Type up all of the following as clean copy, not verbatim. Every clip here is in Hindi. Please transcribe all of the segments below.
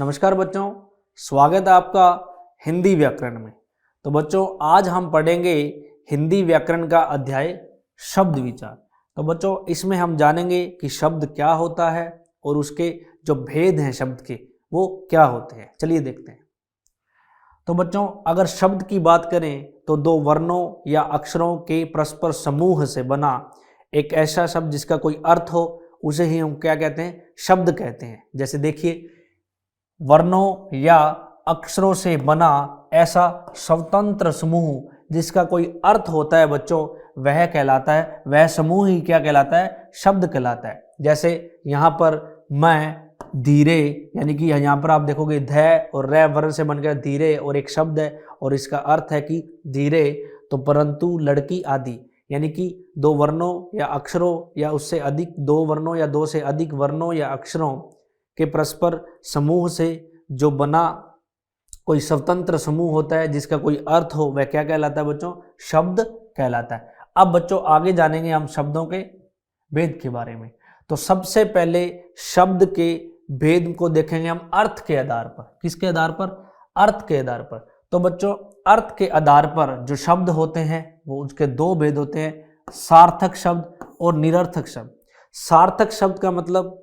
नमस्कार बच्चों, स्वागत है आपका हिंदी व्याकरण में। तो बच्चों आज हम पढ़ेंगे हिंदी व्याकरण का अध्याय शब्द विचार। तो बच्चों इसमें हम जानेंगे कि शब्द क्या होता है और उसके जो भेद हैं शब्द के वो क्या होते हैं। चलिए देखते हैं। तो बच्चों अगर शब्द की बात करें तो दो वर्णों या अक्षरों के परस्पर समूह से बना एक ऐसा शब्द जिसका कोई अर्थ हो उसे ही हम क्या कहते हैं, शब्द कहते हैं। जैसे देखिए, वर्णों या अक्षरों से बना ऐसा स्वतंत्र समूह जिसका कोई अर्थ होता है बच्चों, वह कहलाता है, वह समूह ही क्या कहलाता है, शब्द कहलाता है। जैसे यहाँ पर मैं, धीरे, यानी कि यहाँ पर आप देखोगे ध और रे वर्ण से बनकर धीरे और एक शब्द है और इसका अर्थ है कि धीरे। तो परंतु, लड़की आदि, यानी कि दो वर्णों या अक्षरों या उससे अधिक दो वर्णों या दो से अधिक वर्णों या अक्षरों के परस्पर समूह से जो बना कोई स्वतंत्र समूह होता है जिसका कोई अर्थ हो, वह क्या कहलाता है बच्चों, शब्द कहलाता है। अब बच्चों आगे जानेंगे हम शब्दों के भेद के बारे में। तो सबसे पहले शब्द के भेद को देखेंगे हम अर्थ के आधार पर। किसके आधार पर? अर्थ के आधार पर। तो बच्चों अर्थ के आधार पर जो शब्द होते हैं वो उसके दो भेद होते हैं, सार्थक शब्द और निरर्थक शब्द। सार्थक शब्द का मतलब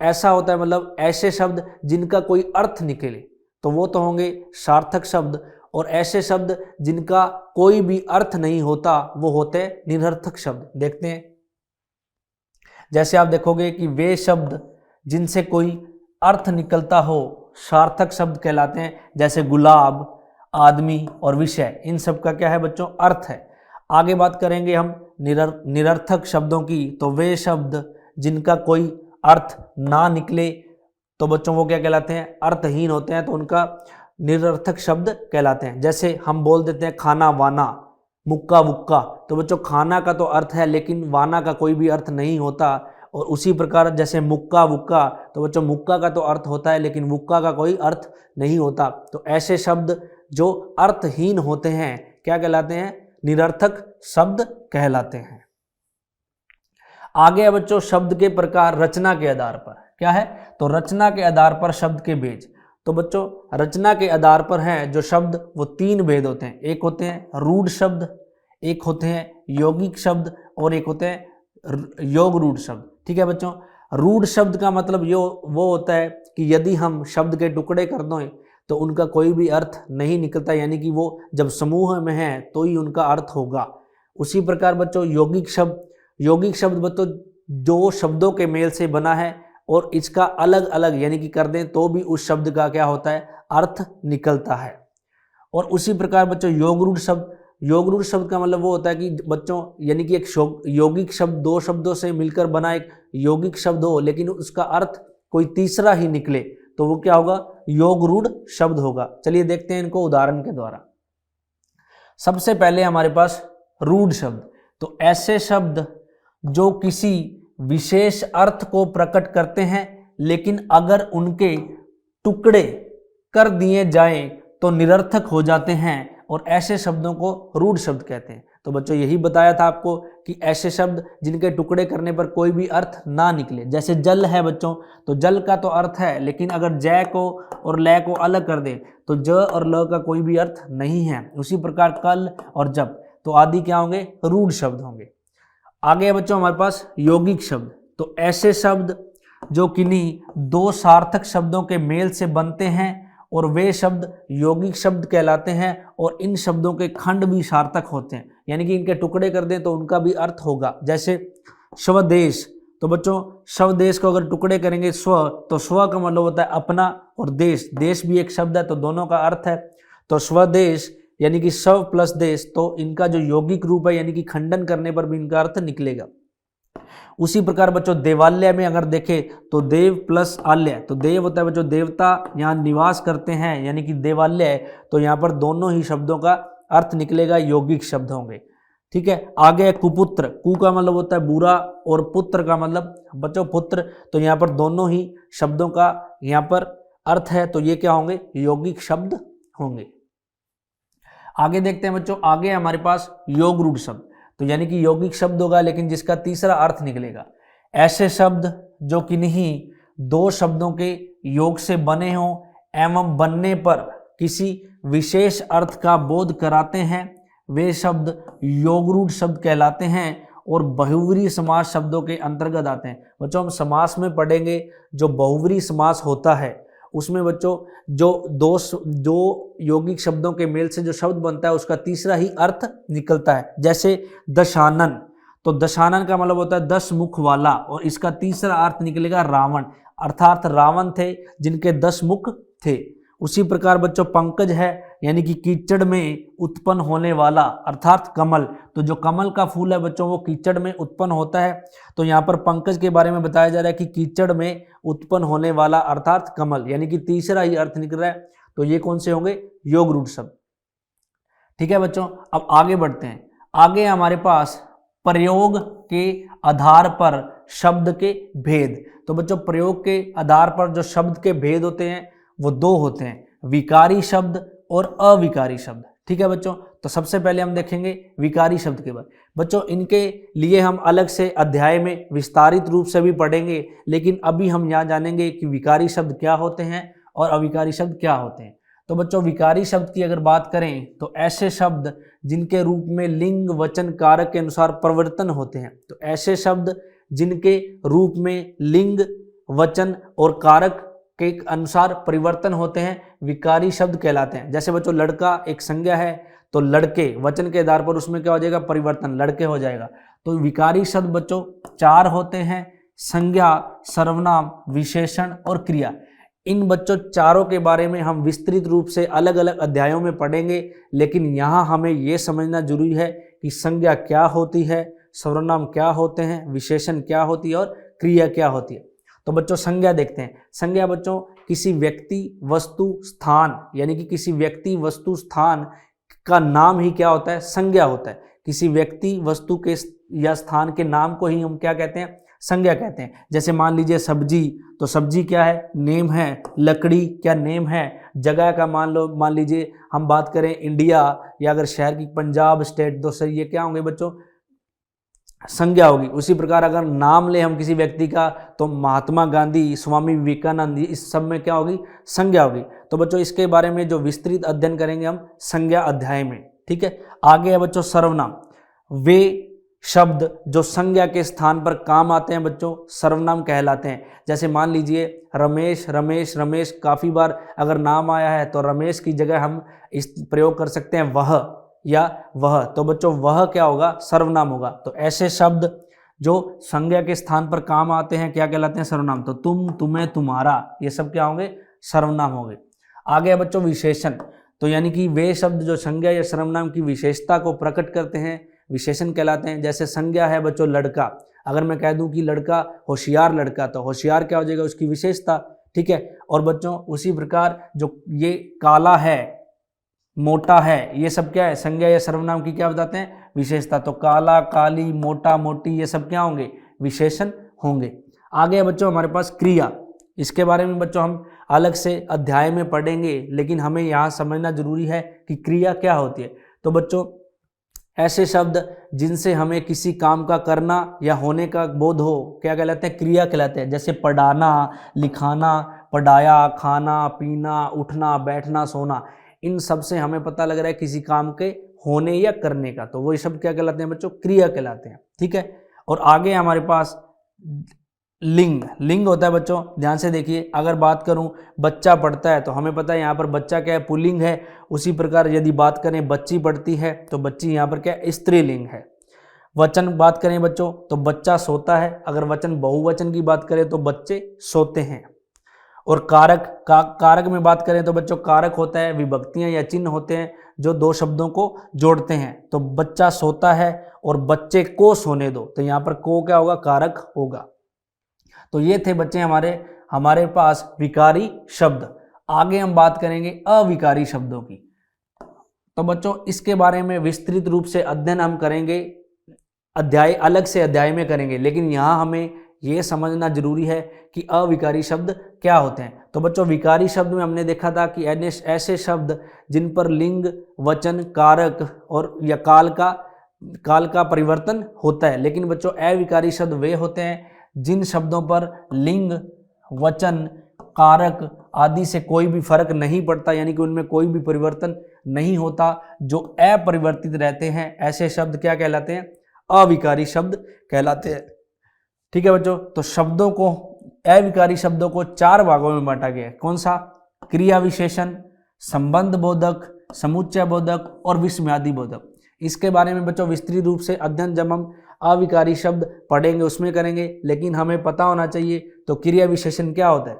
ऐसा होता है, मतलब ऐसे शब्द जिनका कोई अर्थ निकले, तो वो तो होंगे सार्थक शब्द। और ऐसे शब्द जिनका कोई भी अर्थ नहीं होता वो होते हैं निरर्थक शब्द। देखते हैं, जैसे आप देखोगे कि वे शब्द जिनसे कोई अर्थ निकलता हो सार्थक शब्द कहलाते हैं। जैसे गुलाब, आदमी और विषय, इन सब का क्या है बच्चों, अर्थ है। आगे बात करेंगे हम निरर्थक शब्दों की। तो वे शब्द जिनका कोई अर्थ ना निकले तो बच्चों वो क्या कहलाते हैं, अर्थहीन होते हैं, तो उनका निरर्थक शब्द कहलाते हैं। जैसे हम बोल देते हैं खाना वाना, मुक्का वुक्का, तो बच्चों खाना का तो अर्थ है लेकिन वाना का कोई भी अर्थ नहीं होता। और उसी प्रकार जैसे मुक्का वुक्का, तो बच्चों मुक्का का तो अर्थ होता है लेकिन वुक्का का कोई अर्थ नहीं होता। तो ऐसे शब्द जो अर्थहीन होते हैं क्या कहलाते हैं, निरर्थक शब्द कहलाते हैं। आगे है बच्चों शब्द के प्रकार रचना के आधार पर। क्या है? तो रचना के आधार पर शब्द के भेद। तो बच्चों रचना के आधार पर हैं जो शब्द वो तीन भेद होते हैं। एक होते हैं रूढ़ शब्द, एक होते हैं यौगिक शब्द और एक होते हैं योग रूढ़ शब्द। ठीक है बच्चों, रूढ़ शब्द का मतलब वो होता है कि यदि हम शब्द के टुकड़े कर दें तो उनका कोई भी अर्थ नहीं निकलता, यानी कि वो जब समूह में है तो ही उनका अर्थ होगा। उसी प्रकार बच्चों यौगिक शब्द बच्चों दो शब्दों के मेल से बना है और इसका अलग अलग यानी कि कर दें तो भी उस शब्द का क्या होता है, अर्थ निकलता है। और उसी प्रकार बच्चों योग रूढ़ शब्द का मतलब वो होता है कि बच्चों यानी कि एक यौगिक शब्द दो शब्दों से मिलकर बना एक यौगिक शब्द हो लेकिन उसका अर्थ कोई तीसरा ही निकले तो वो क्या होगा, योग रूढ़ शब्द होगा। चलिए देखते हैं इनको उदाहरण के द्वारा। सबसे पहले हमारे पास रूढ़ शब्द। तो ऐसे शब्द जो किसी विशेष अर्थ को प्रकट करते हैं लेकिन अगर उनके टुकड़े कर दिए जाएं तो निरर्थक हो जाते हैं और ऐसे शब्दों को रूढ़ शब्द कहते हैं। तो बच्चों यही बताया था आपको कि ऐसे शब्द जिनके टुकड़े करने पर कोई भी अर्थ ना निकले। जैसे जल है बच्चों, तो जल का तो अर्थ है लेकिन अगर जय को और लय को अलग कर दे तो ज और ल का कोई भी अर्थ नहीं है। उसी प्रकार कल और जब, तो आदि क्या होंगे, रूढ़ शब्द होंगे। आगे है बच्चों हमारे पास यौगिक शब्द। तो ऐसे शब्द जो किन्हीं दो सार्थक शब्दों के मेल से बनते हैं और वे शब्द यौगिक शब्द कहलाते हैं और इन शब्दों के खंड भी सार्थक होते हैं, यानी कि इनके टुकड़े कर दें तो उनका भी अर्थ होगा। जैसे स्वदेश, तो बच्चों स्वदेश को अगर टुकड़े करेंगे तो स्व का मतलब होता है अपना और देश भी एक शब्द है तो दोनों का अर्थ है। तो स्वदेश यानी कि स्व प्लस देश, तो इनका जो यौगिक रूप है यानी कि खंडन करने पर भी इनका अर्थ निकलेगा। उसी प्रकार बच्चों देवालय में अगर देखें तो देव प्लस आलय, तो देव होता है बच्चों देवता यहाँ निवास करते हैं यानी कि देवालय, तो यहाँ पर दोनों ही शब्दों का अर्थ निकलेगा, यौगिक शब्द होंगे। ठीक है, आगे है कुपुत्र। कु का मतलब होता है बुरा और पुत्र का मतलब बच्चों पुत्र, तो यहाँ पर दोनों ही शब्दों का यहाँ पर अर्थ है, तो ये क्या होंगे, यौगिक शब्द होंगे। आगे देखते हैं बच्चों, आगे हमारे पास योग रूढ़ शब्द। तो यानी कि यौगिक शब्द होगा लेकिन जिसका तीसरा अर्थ निकलेगा। ऐसे शब्द जो किन्हीं दो शब्दों के योग से बने हों एवं बनने पर किसी विशेष अर्थ का बोध कराते हैं वे शब्द योगरूढ़ शब्द कहलाते हैं और बहुव्रीहि समास शब्दों के अंतर्गत आते हैं। बच्चों हम समास में पढ़ेंगे जो बहुव्रीहि समास होता है उसमें बच्चों जो यौगिक शब्दों के मेल से जो शब्द बनता है उसका तीसरा ही अर्थ निकलता है। जैसे दशानन, तो दशानन का मतलब होता है 10 मुख वाला और इसका तीसरा अर्थ निकलेगा रावण, अर्थात रावण थे जिनके 10 मुख थे। उसी प्रकार बच्चों पंकज है यानी कि कीचड़ में उत्पन्न होने वाला अर्थात कमल, तो जो कमल का फूल है बच्चों वो कीचड़ में उत्पन्न होता है। तो यहाँ पर पंकज के बारे में बताया जा रहा है कि कीचड़ में उत्पन्न होने वाला अर्थात कमल, यानी कि तीसरा ही अर्थ निकल रहा है। तो ये कौन से होंगे? योगरूढ़ शब्द। ठीक है बच्चों, अब आगे बढ़ते हैं। आगे हमारे पास प्रयोग के आधार पर शब्द के भेद। तो बच्चों प्रयोग के आधार पर जो शब्द के भेद होते हैं वो 2 होते हैं, विकारी शब्द और अविकारी शब्द। ठीक है बच्चों, तो सबसे पहले हम देखेंगे विकारी शब्द के बारे में। बच्चों इनके लिए हम अलग से अध्याय में विस्तारित रूप से भी पढ़ेंगे, लेकिन अभी हम यहाँ जानेंगे कि विकारी शब्द क्या होते हैं और अविकारी शब्द क्या होते हैं। तो बच्चों विकारी शब्द की अगर बात करें तो ऐसे शब्द जिनके रूप में लिंग वचन कारक के अनुसार परिवर्तन होते हैं। तो ऐसे शब्द जिनके रूप में लिंग वचन और कारक के अनुसार परिवर्तन होते हैं विकारी शब्द कहलाते हैं। जैसे बच्चों लड़का एक संज्ञा है तो लड़के वचन के आधार पर उसमें क्या हो जाएगा? परिवर्तन, लड़के हो जाएगा। तो विकारी शब्द बच्चों 4 होते हैं, संज्ञा, सर्वनाम, विशेषण और क्रिया। इन बच्चों चारों के बारे में हम विस्तृत रूप से अलग अलग अध्यायों में पढ़ेंगे, लेकिन यहाँ हमें ये समझना जरूरी है कि संज्ञा क्या होती है, सर्वनाम क्या होते हैं, विशेषण क्या होती है और क्रिया क्या होती है। तो बच्चों संज्ञा देखते हैं। संज्ञा बच्चों किसी व्यक्ति वस्तु स्थान, यानी कि किसी व्यक्ति वस्तु स्थान का नाम ही क्या होता है? संज्ञा होता है। किसी व्यक्ति वस्तु के या स्थान के नाम को ही हम क्या कहते हैं? संज्ञा कहते हैं। जैसे मान लीजिए सब्जी, तो सब्जी क्या है? नेम है। लकड़ी क्या नेम है? जगह का मान लीजिए हम बात करें इंडिया या अगर शहर की पंजाब स्टेट, तो सही ये क्या होंगे बच्चों? संज्ञा होगी। उसी प्रकार अगर नाम ले हम किसी व्यक्ति का तो महात्मा गांधी, स्वामी विवेकानंद, इस सब में क्या होगी? संज्ञा होगी। तो बच्चों इसके बारे में जो विस्तृत अध्ययन करेंगे हम संज्ञा अध्याय में। ठीक है, आगे है बच्चों सर्वनाम। वे शब्द जो संज्ञा के स्थान पर काम आते हैं बच्चों सर्वनाम कहलाते हैं। जैसे मान लीजिए रमेश, रमेश, रमेश काफ़ी बार अगर नाम आया है तो रमेश की जगह हम इस प्रयोग कर सकते हैं वह या वह। तो बच्चों वह क्या होगा? सर्वनाम होगा। तो ऐसे शब्द जो संज्ञा के स्थान पर काम आते हैं क्या कहलाते हैं? सर्वनाम। तो तुम, तुम्हें, तुम्हारा, ये सब क्या होंगे? सर्वनाम होंगे। आगे है बच्चों विशेषण। तो यानी कि वे शब्द जो संज्ञा या सर्वनाम की विशेषता को प्रकट करते हैं विशेषण कहलाते हैं। जैसे संज्ञा है बच्चों लड़का, अगर मैं कह दूं कि लड़का होशियार लड़का, तो होशियार क्या हो जाएगा? उसकी विशेषता। ठीक है, और बच्चों उसी प्रकार जो ये काला है, मोटा है, ये सब क्या है? संज्ञा या सर्वनाम की क्या बताते हैं? विशेषता। तो काला, काली, मोटा, मोटी, ये सब क्या होंगे? विशेषण होंगे। आगे है बच्चों हमारे पास क्रिया। इसके बारे में बच्चों हम अलग से अध्याय में पढ़ेंगे, लेकिन हमें यहाँ समझना जरूरी है कि क्रिया क्या होती है। तो बच्चों ऐसे शब्द जिनसे हमें किसी काम का करना या होने का बोध हो क्या कहलाते हैं? क्रिया कहलाते हैं। जैसे पढ़ाना, लिखाना, पढ़ाया, खाना, पीना, उठना, बैठना, सोना, इन सब से हमें पता लग रहा है किसी काम के होने या करने का, तो वो शब्द क्या कहलाते हैं बच्चों? क्रिया कहलाते हैं। ठीक है, और आगे हमारे पास लिंग। लिंग होता है बच्चों, ध्यान से देखिए, अगर बात करूं बच्चा पढ़ता है तो हमें पता है यहाँ पर बच्चा क्या है? पुल्लिंग है। उसी प्रकार यदि बात करें बच्ची पढ़ती है तो बच्ची यहाँ पर क्या है? स्त्रीलिंग है। वचन बात करें बच्चों तो बच्चा सोता है, अगर वचन बहुवचन की बात करें तो बच्चे सोते हैं। और कारक में बात करें तो बच्चों कारक होता है विभक्तियां या चिन्ह होते हैं जो 2 शब्दों को जोड़ते हैं। तो बच्चा सोता है और बच्चे को सोने दो, तो यहाँ पर को क्या होगा? कारक होगा। तो ये थे बच्चे हमारे पास विकारी शब्द। आगे हम बात करेंगे अविकारी शब्दों की। तो बच्चों इसके बारे में विस्तृत रूप से अध्ययन हम करेंगे, अध्याय अलग से अध्याय में करेंगे, लेकिन यहाँ हमें ये समझना जरूरी है कि अविकारी शब्द क्या होते हैं। तो बच्चों विकारी शब्द में हमने देखा था कि ऐसे शब्द जिन पर लिंग वचन कारक और या काल का परिवर्तन होता है। लेकिन बच्चों अविकारी शब्द वे होते हैं जिन शब्दों पर लिंग वचन कारक आदि से कोई भी फर्क नहीं पड़ता, यानी कि उनमें कोई भी परिवर्तन नहीं होता, जो अपरिवर्तित रहते हैं, ऐसे शब्द क्या कहलाते हैं? अविकारी शब्द कहलाते हैं। ठीक है बच्चों, तो शब्दों को, अविकारी शब्दों को 4 भागों में बांटा गया है। कौन सा? क्रिया विशेषण, संबंध बोधक, समुच्चय बोधक और विस्मयादि बोधक। इसके बारे में बच्चों विस्तृत रूप से अध्ययन जब हम अविकारी शब्द पढ़ेंगे उसमें करेंगे, लेकिन हमें पता होना चाहिए तो क्रिया विशेषण क्या होता है?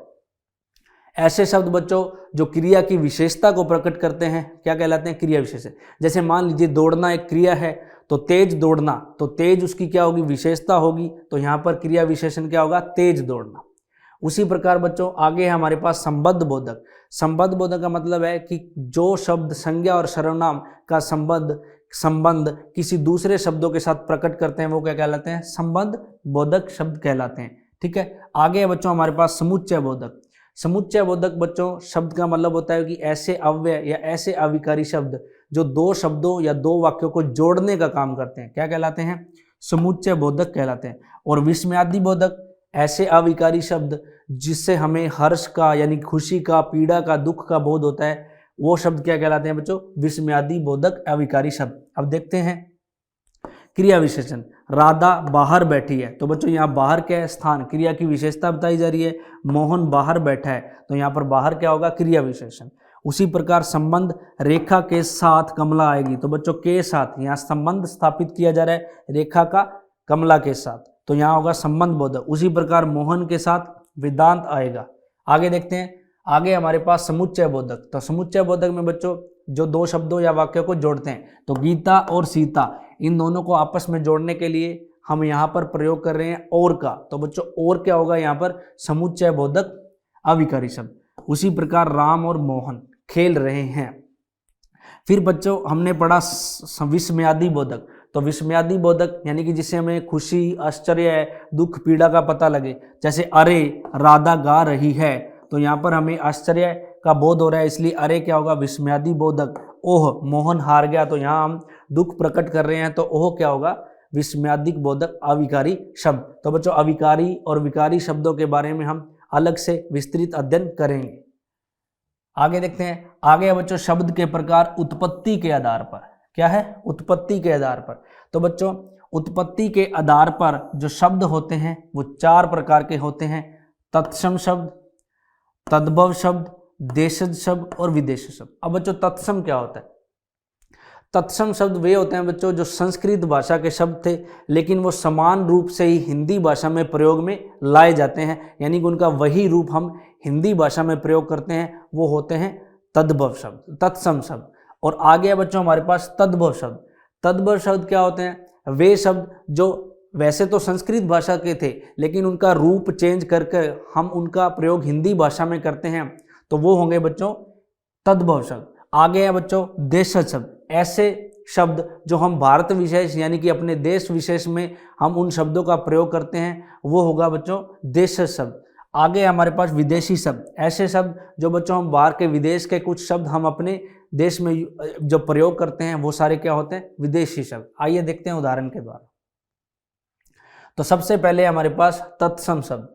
ऐसे शब्द बच्चों जो क्रिया की विशेषता को प्रकट करते हैं क्या कहलाते हैं? क्रिया विशेषण। जैसे मान लीजिए दौड़ना एक क्रिया है, तो तेज दौड़ना, तो तेज उसकी क्या होगी? विशेषता होगी, तो यहाँ पर क्रिया विशेषण क्या होगा? तेज दौड़ना। उसी प्रकार बच्चों आगे है हमारे पास संबंध बोधक। संबंध बोधक का मतलब है कि जो शब्द संज्ञा और सर्वनाम का संबंध किसी दूसरे शब्दों के साथ प्रकट करते हैं वो क्या कहलाते हैं? संबंध बोधक शब्द कहलाते हैं। ठीक है, आगे है बच्चों हमारे पास समुच्चय बोधक। समुच्चय बोधक बच्चों शब्द का मतलब होता है कि ऐसे अव्यय या ऐसे अविकारी शब्द जो 2 शब्दों या 2 वाक्यों को जोड़ने का काम करते हैं क्या कहलाते हैं? समुच्चय बोधक कहलाते हैं। और विस्मयादि बोधक ऐसे अविकारी शब्द जिससे हमें हर्ष का यानी खुशी का, पीड़ा का, दुख का बोध होता है, वो शब्द क्या कहलाते हैं बच्चों? विस्मयादि बोधक अविकारी शब्द। अब देखते हैं क्रिया विशेषण। राधा बाहर बैठी है, तो बच्चों यहाँ बाहर क्या है? स्थान। क्रिया की विशेषता बताई जा रही है। मोहन बाहर बैठा है, तो यहाँ पर बाहर क्या होगा? क्रिया विशेषण। उसी प्रकार संबंध, रेखा के साथ कमला आएगी, तो बच्चों के साथ यहाँ संबंध स्थापित किया जा रहा है, रेखा का कमला के साथ, तो यहाँ होगा संबंध बोधक। उसी प्रकार मोहन के साथ वेदांत आएगा। आगे देखते हैं, आगे हमारे पास समुच्चय बोधक। तो समुच्चय बोधक में बच्चों जो 2 शब्दों या वाक्यों को जोड़ते हैं, तो गीता और सीता, इन दोनों को आपस में जोड़ने के लिए हम यहाँ पर प्रयोग कर रहे हैं और का, तो बच्चों और क्या होगा यहाँ पर? समुच्चय बोधक अविकारी शब्द। उसी प्रकार राम और मोहन खेल रहे हैं। फिर बच्चों हमने पढ़ा विस्मयादि बोधक। तो विस्मयादि बोधक यानी कि जिससे हमें खुशी, आश्चर्य, दुख, पीड़ा का पता लगे। जैसे अरे राधा गा रही है, तो यहाँ पर हमें आश्चर्य का बोध हो रहा है, इसलिए अरे क्या होगा? विस्मयादि बोधक। ओह मोहन हार गया, तो यहाँ हम दुख प्रकट कर रहे हैं, तो ओह क्या होगा? विस्मयादिक बोधक अविकारी शब्द। तो बच्चों अविकारी और विकारी शब्दों के बारे में हम अलग से विस्तृत अध्ययन करेंगे। आगे देखते हैं, आगे बच्चों शब्द के प्रकार उत्पत्ति के आधार पर। क्या है? उत्पत्ति के आधार पर। तो बच्चों उत्पत्ति के आधार पर जो शब्द होते हैं वो 4 प्रकार के होते हैं। तत्सम शब्द, तद्भव शब्द, देशज शब्द और विदेश शब्द। अब बच्चों तत्सम क्या होता है? तत्सम शब्द वे होते हैं बच्चों जो संस्कृत भाषा के शब्द थे, लेकिन वो समान रूप से ही हिंदी भाषा में प्रयोग में लाए जाते हैं, यानी कि उनका वही रूप हम हिंदी भाषा में प्रयोग करते हैं, वो होते हैं तद्भव शब्द, तत्सम शब्द। और आगे बच्चों हमारे पास तद्भव शब्द। तद्भव शब्द क्या होते हैं? वे शब्द जो वैसे तो संस्कृत भाषा के थे, लेकिन उनका रूप चेंज करके हम उनका प्रयोग हिंदी भाषा में करते हैं, तो वो होंगे बच्चों तद्भव शब्द। आगे है बच्चों देशज शब्द। ऐसे शब्द जो हम भारत विशेष यानी कि अपने देश विशेष में हम उन शब्दों का प्रयोग करते हैं, वो होगा बच्चों देशज शब्द। आगे हमारे पास विदेशी शब्द। ऐसे शब्द जो बच्चों हम बाहर के विदेश के कुछ शब्द हम अपने देश में जो प्रयोग करते हैं वो सारे क्या होते हैं? विदेशी शब्द। आइए देखते हैं उदाहरण के द्वारा। तो सबसे पहले हमारे पास तत्सम शब्द।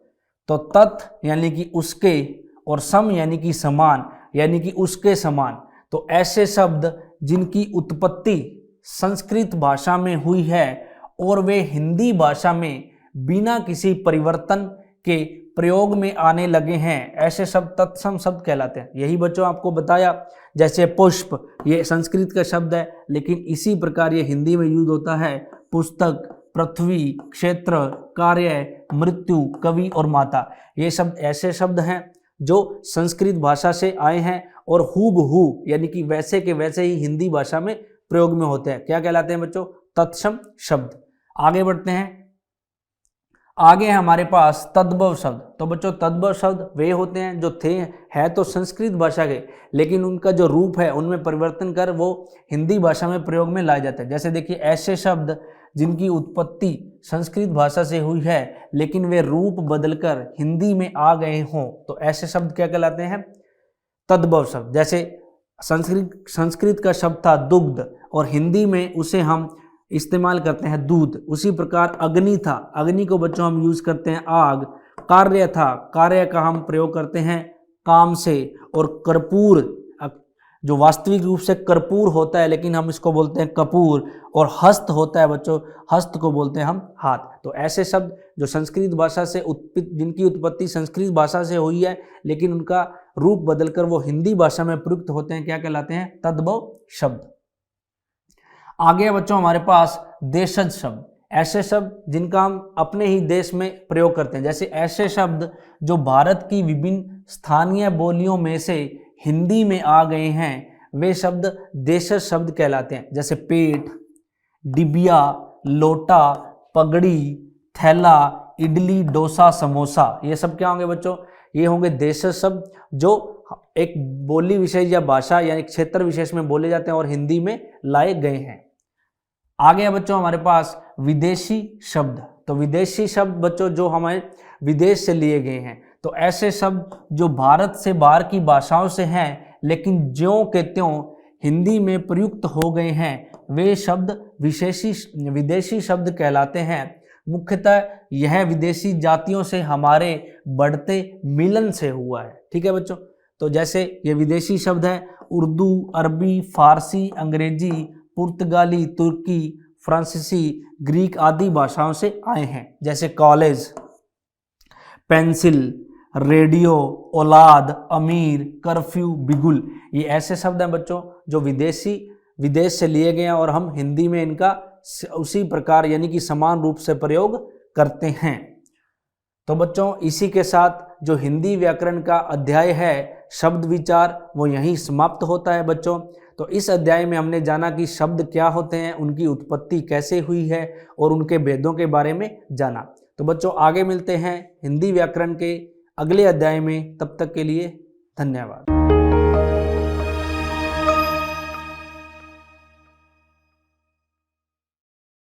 तो तत् यानी कि उसके और सम यानी कि समान यानी कि उसके समान। तो ऐसे शब्द जिनकी उत्पत्ति संस्कृत भाषा में हुई है और वे हिंदी भाषा में बिना किसी परिवर्तन के प्रयोग में आने लगे हैं, ऐसे शब्द तत्सम शब्द कहलाते हैं। यही बच्चों आपको बताया, जैसे पुष्प ये संस्कृत का शब्द है, लेकिन इसी प्रकार ये हिंदी में यूज होता है। पुस्तक, पृथ्वी, क्षेत्र, कार्य, मृत्यु, कवि और माता, ये शब्द ऐसे शब्द हैं जो संस्कृत भाषा से आए हैं और हूबहू यानी कि वैसे के वैसे ही हिंदी भाषा में प्रयोग में होते हैं। क्या कहलाते हैं बच्चों? तत्सम शब्द। आगे बढ़ते हैं, आगे हमारे पास तद्भव शब्द। तो बच्चों तद्भव शब्द वे होते हैं जो है तो संस्कृत भाषा के, लेकिन उनका जो रूप है उनमें परिवर्तन कर वो हिंदी भाषा में प्रयोग में लाए जाते हैं। जैसे देखिए ऐसे शब्द जिनकी उत्पत्ति संस्कृत भाषा से हुई है लेकिन वे रूप बदलकर हिंदी में आ गए हों, तो ऐसे शब्द क्या कहलाते हैं? तद्भव शब्द। जैसे संस्कृत का शब्द था दुग्ध और हिंदी में उसे हम इस्तेमाल करते हैं दूध। उसी प्रकार अग्नि था, अग्नि को बच्चों हम यूज करते हैं आग। कार्य था, कार्य का हम प्रयोग करते हैं काम से, और कर्पूर जो वास्तविक रूप से कर्पूर होता है लेकिन हम इसको बोलते हैं कपूर, और हस्त होता है बच्चों, हस्त को बोलते हैं हम हाथ। तो ऐसे शब्द जो संस्कृत भाषा से जिनकी उत्पत्ति संस्कृत भाषा से हुई है लेकिन उनका रूप बदलकर वो हिंदी भाषा में प्रयुक्त होते हैं, क्या कहलाते हैं? तद्भव शब्द। आगे बच्चों हमारे पास देशज शब्द, ऐसे शब्द जिनका हम अपने ही देश में प्रयोग करते हैं। जैसे ऐसे शब्द जो भारत की विभिन्न स्थानीय बोलियों में से हिंदी में आ गए हैं, वे शब्द देशज शब्द कहलाते हैं। जैसे पेट, डिबिया, लोटा, पगड़ी, थैला, इडली, डोसा, समोसा, ये सब क्या होंगे बच्चों? ये होंगे देशज शब्द जो एक बोली विशेष या भाषा यानी क्षेत्र विशेष में बोले जाते हैं और हिंदी में लाए गए हैं। आगे है बच्चों हमारे पास विदेशी शब्द। तो विदेशी शब्द बच्चों जो हमारे विदेश से लिए गए हैं, तो ऐसे शब्द जो भारत से बाहर की भाषाओं से हैं लेकिन ज्यों के त्यों हिंदी में प्रयुक्त हो गए हैं, वे शब्द विदेशी शब्द कहलाते हैं। मुख्यतः यह विदेशी जातियों से हमारे बढ़ते मिलन से हुआ है। ठीक है बच्चों, तो जैसे ये विदेशी शब्द है उर्दू, अरबी, फारसी, अंग्रेजी, पुर्तगाली, तुर्की, फ्रांसीसी, ग्रीक आदि भाषाओं से आए हैं। जैसे कॉलेज, पेंसिल, रेडियो, औलाद, अमीर, कर्फ्यू, बिगुल, ये ऐसे शब्द हैं बच्चों जो विदेश से लिए गए हैं और हम हिंदी में इनका उसी प्रकार यानी कि समान रूप से प्रयोग करते हैं। तो बच्चों इसी के साथ जो हिंदी व्याकरण का अध्याय है शब्द विचार वो यहीं समाप्त होता है बच्चों। तो इस अध्याय में हमने जाना कि शब्द क्या होते हैं, उनकी उत्पत्ति कैसे हुई है और उनके भेदों के बारे में जाना। तो बच्चों आगे मिलते हैं हिंदी व्याकरण के अगले अध्याय में, तब तक के लिए धन्यवाद।